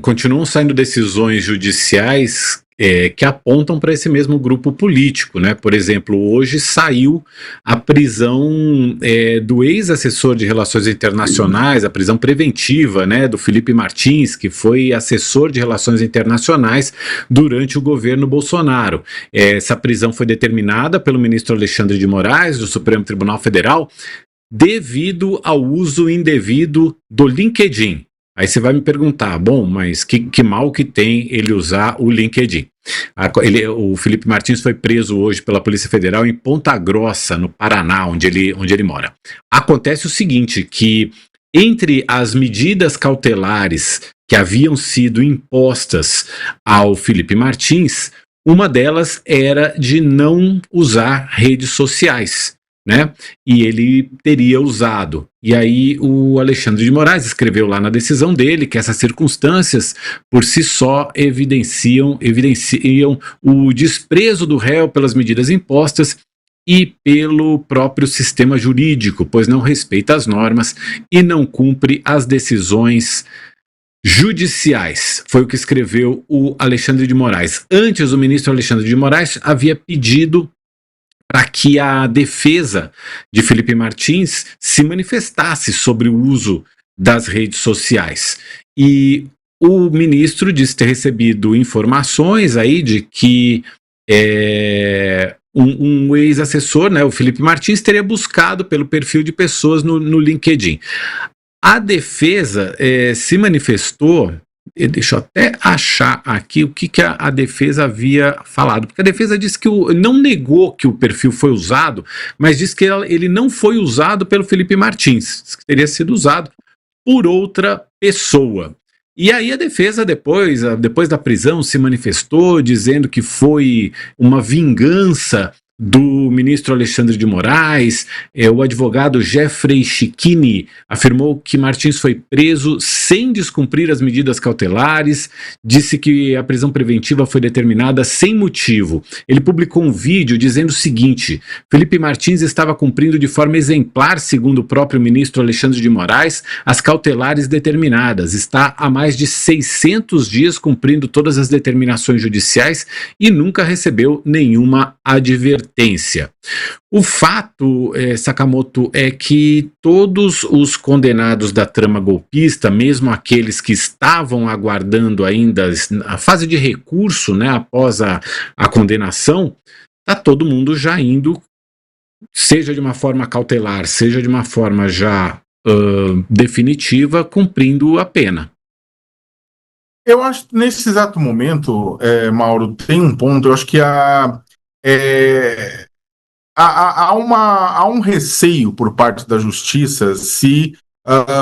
continuam saindo decisões judiciais que apontam para esse mesmo grupo político, né? Por exemplo, hoje saiu a prisão do ex-assessor de Relações Internacionais, a prisão preventiva, né, do Felipe Martins, que foi assessor de Relações Internacionais durante o governo Bolsonaro. Essa prisão foi determinada pelo ministro Alexandre de Moraes, do Supremo Tribunal Federal, devido ao uso indevido do LinkedIn. Aí você vai me perguntar, bom, mas que mal que tem ele usar o LinkedIn? O Felipe Martins foi preso hoje pela Polícia Federal em Ponta Grossa, no Paraná, onde ele mora. Acontece o seguinte, que entre as medidas cautelares que haviam sido impostas ao Felipe Martins, uma delas era de não usar redes sociais, né? E ele teria usado. E aí o Alexandre de Moraes escreveu lá na decisão dele que essas circunstâncias por si só evidenciam o desprezo do réu pelas medidas impostas e pelo próprio sistema jurídico, pois não respeita as normas e não cumpre as decisões judiciais. Foi o que escreveu o Alexandre de Moraes. Antes, o ministro Alexandre de Moraes havia pedido para que a defesa de Felipe Martins se manifestasse sobre o uso das redes sociais. E o ministro disse ter recebido informações aí de que um ex-assessor, né, o Felipe Martins, teria buscado pelo perfil de pessoas no LinkedIn. A defesa se manifestou. Deixa eu até achar aqui o que a defesa havia falado, porque a defesa disse que não negou que o perfil foi usado, mas disse que ele não foi usado pelo Felipe Martins, que teria sido usado por outra pessoa. E aí a defesa, depois da prisão, se manifestou dizendo que foi uma vingança do ministro Alexandre de Moraes. O advogado Jeffrey Schickini afirmou que Martins foi preso sem descumprir as medidas cautelares, disse que a prisão preventiva foi determinada sem motivo. Ele publicou um vídeo dizendo o seguinte: Felipe Martins estava cumprindo de forma exemplar, segundo o próprio ministro Alexandre de Moraes, as cautelares determinadas. Está há mais de 600 dias cumprindo todas as determinações judiciais e nunca recebeu nenhuma advertência. O fato, Sakamoto, é que todos os condenados da trama golpista, mesmo aqueles que estavam aguardando ainda a fase de recurso, né, após a condenação, está todo mundo já indo, seja de uma forma cautelar, seja de uma forma já definitiva, cumprindo a pena. Eu acho que nesse exato momento, Mauro, tem um ponto, eu acho que há um receio por parte da justiça se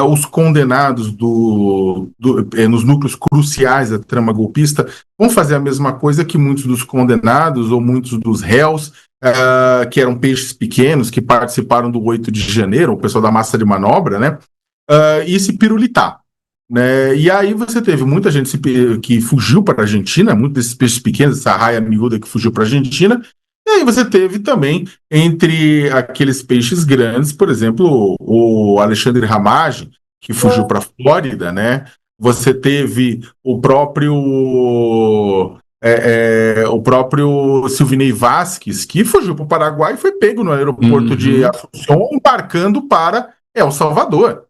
os condenados nos núcleos cruciais da trama golpista vão fazer a mesma coisa que muitos dos condenados ou muitos dos réus, que eram peixes pequenos, que participaram do 8 de janeiro, o pessoal da massa de manobra, né, e se pirulitar. Né? E aí você teve muita gente que fugiu para a Argentina, muitos desses peixes pequenos, essa raia miúda que fugiu para a Argentina, e aí você teve também, entre aqueles peixes grandes, por exemplo, o Alexandre Ramage, que fugiu para a Flórida, né? Você teve o próprio Silvinei Vasquez, que fugiu para o Paraguai e foi pego no aeroporto de Assunção, embarcando para El Salvador.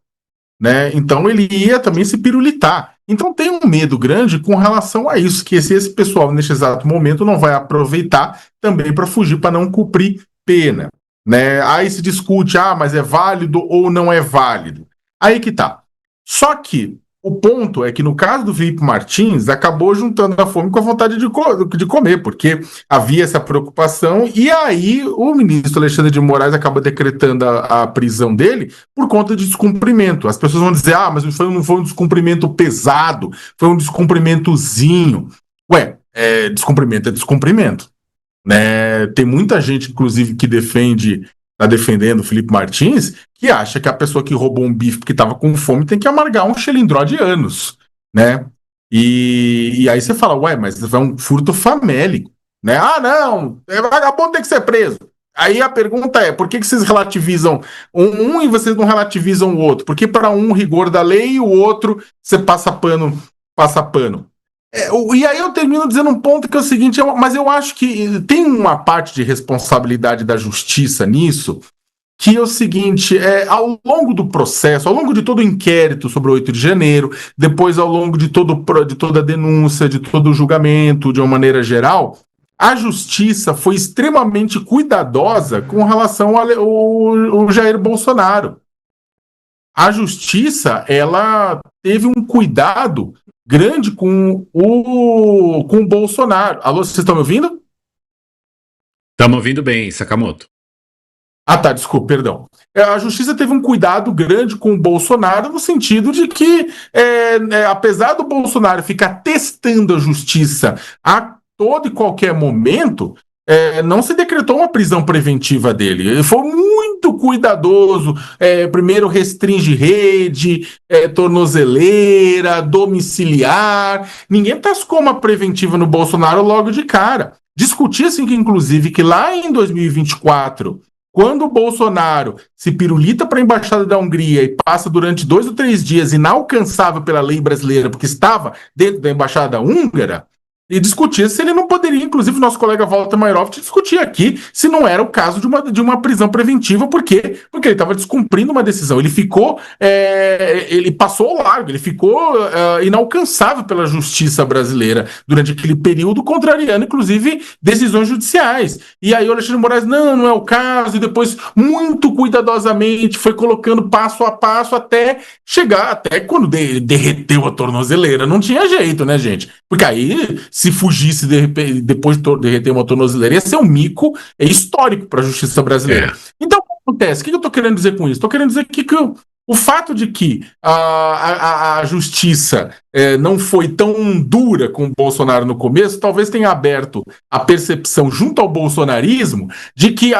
Né? Então ele ia também se pirulitar. Então tem um medo grande com relação a isso, que esse pessoal neste exato momento não vai aproveitar também para fugir, para não cumprir pena. Né? Aí se discute, mas é válido ou não é válido. Aí que tá. Só que o ponto é que no caso do Felipe Martins, acabou juntando a fome com a vontade de comer, porque havia essa preocupação, e aí o ministro Alexandre de Moraes acaba decretando a prisão dele por conta de descumprimento. As pessoas vão dizer, mas não foi um descumprimento pesado, foi um descumprimentozinho. Descumprimento é descumprimento. Né? Tem muita gente, inclusive, que está defendendo o Felipe Martins, que acha que a pessoa que roubou um bife porque estava com fome tem que amargar um xilindró de anos, né? E aí você fala, mas é um furto famélico, né? Não, vagabundo tem que ser preso. Aí a pergunta é, por que vocês relativizam um e vocês não relativizam o outro? Porque para um rigor da lei e o outro você passa pano passa pano. E aí eu termino dizendo um ponto que é o seguinte, mas eu acho que tem uma parte de responsabilidade da justiça nisso, que é o seguinte, ao longo do processo, ao longo de todo o inquérito sobre o 8 de janeiro, depois ao longo de toda a denúncia, de todo o julgamento, de uma maneira geral, a justiça foi extremamente cuidadosa com relação ao Jair Bolsonaro. A justiça, ela teve um cuidado grande com o Bolsonaro. Alô, vocês estão me ouvindo? Estamos ouvindo bem, Sakamoto. Ah, tá, desculpa, perdão. A justiça teve um cuidado grande com o Bolsonaro no sentido de que, apesar do Bolsonaro ficar testando a justiça a todo e qualquer momento, não se decretou uma prisão preventiva dele. Ele foi muito cuidadoso. Primeiro restringe rede, tornozeleira, domiciliar. Ninguém tascou uma preventiva no Bolsonaro logo de cara. Discutia-se, inclusive, que lá em 2024, quando o Bolsonaro se pirulita para a Embaixada da Hungria e passa durante 2 ou 3 dias inalcançável pela lei brasileira, porque estava dentro da Embaixada húngara, e discutia se ele não poderia, inclusive o nosso colega Walter Mairovich discutia aqui se não era o caso de uma prisão preventiva. Por quê? Porque ele estava descumprindo uma decisão. Ele ficou, ele passou ao largo, ele ficou inalcançável pela justiça brasileira durante aquele período, contrariando, inclusive, decisões judiciais. E aí o Alexandre de Moraes, não é o caso, e depois, muito cuidadosamente, foi colocando passo a passo até chegar, até quando derreteu a tornozeleira. Não tinha jeito, né, gente? Porque aí, se fugisse depois de derreter uma tornozeleira, ia ser um mico histórico para a justiça brasileira. Então, o que acontece? O que eu estou querendo dizer com isso? Estou querendo dizer que o fato de que a justiça não foi tão dura com o Bolsonaro no começo, talvez tenha aberto a percepção junto ao bolsonarismo de que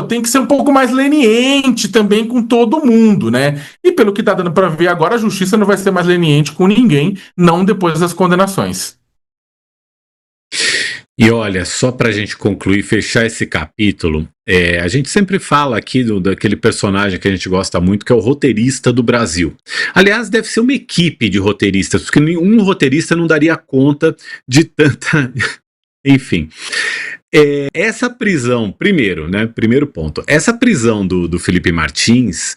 tem que ser um pouco mais leniente também com todo mundo, né? E pelo que está dando para ver agora, a justiça não vai ser mais leniente com ninguém, não depois das condenações. E olha, só para a gente concluir, fechar esse capítulo, a gente sempre fala aqui daquele personagem que a gente gosta muito, que é o roteirista do Brasil. Aliás, deve ser uma equipe de roteiristas, porque nenhum roteirista não daria conta de tanta... Enfim, essa prisão, primeiro ponto, essa prisão do Felipe Martins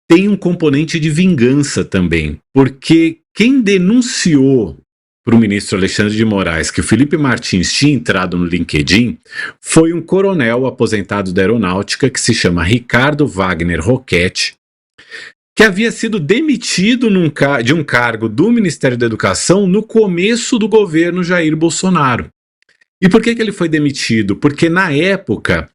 tem um componente de vingança também, porque quem denunciou para o ministro Alexandre de Moraes que o Felipe Martins tinha entrado no LinkedIn foi um coronel aposentado da aeronáutica que se chama Ricardo Wagner Roquette, que havia sido demitido de um cargo do Ministério da Educação no começo do governo Jair Bolsonaro. E por que ele foi demitido? Porque na época,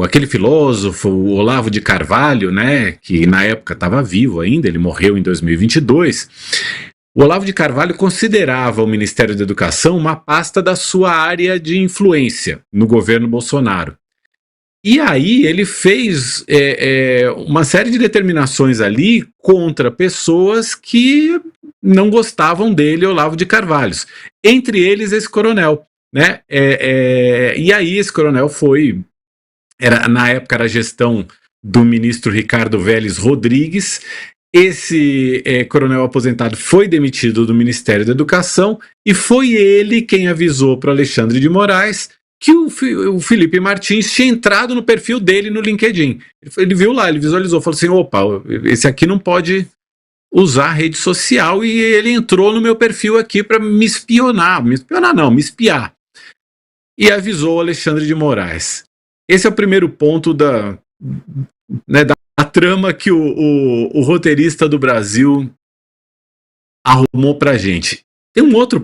aquele filósofo, o Olavo de Carvalho, né, que na época estava vivo ainda, ele morreu em 2022, o Olavo de Carvalho considerava o Ministério da Educação uma pasta da sua área de influência no governo Bolsonaro. E aí ele fez uma série de determinações ali contra pessoas que não gostavam dele, Olavo de Carvalho. Entre eles esse coronel, né? E aí esse coronel na época era a gestão do ministro Ricardo Vélez Rodrigues. Esse coronel aposentado foi demitido do Ministério da Educação e foi ele quem avisou para Alexandre de Moraes que o Felipe Martins tinha entrado no perfil dele no LinkedIn. Ele viu lá, ele visualizou, falou assim, opa, esse aqui não pode usar a rede social, e ele entrou no meu perfil aqui para me espionar. Me espionar não, me espiar. E avisou o Alexandre de Moraes. Esse é o primeiro ponto da trama que o roteirista do Brasil arrumou pra gente. Tem um outro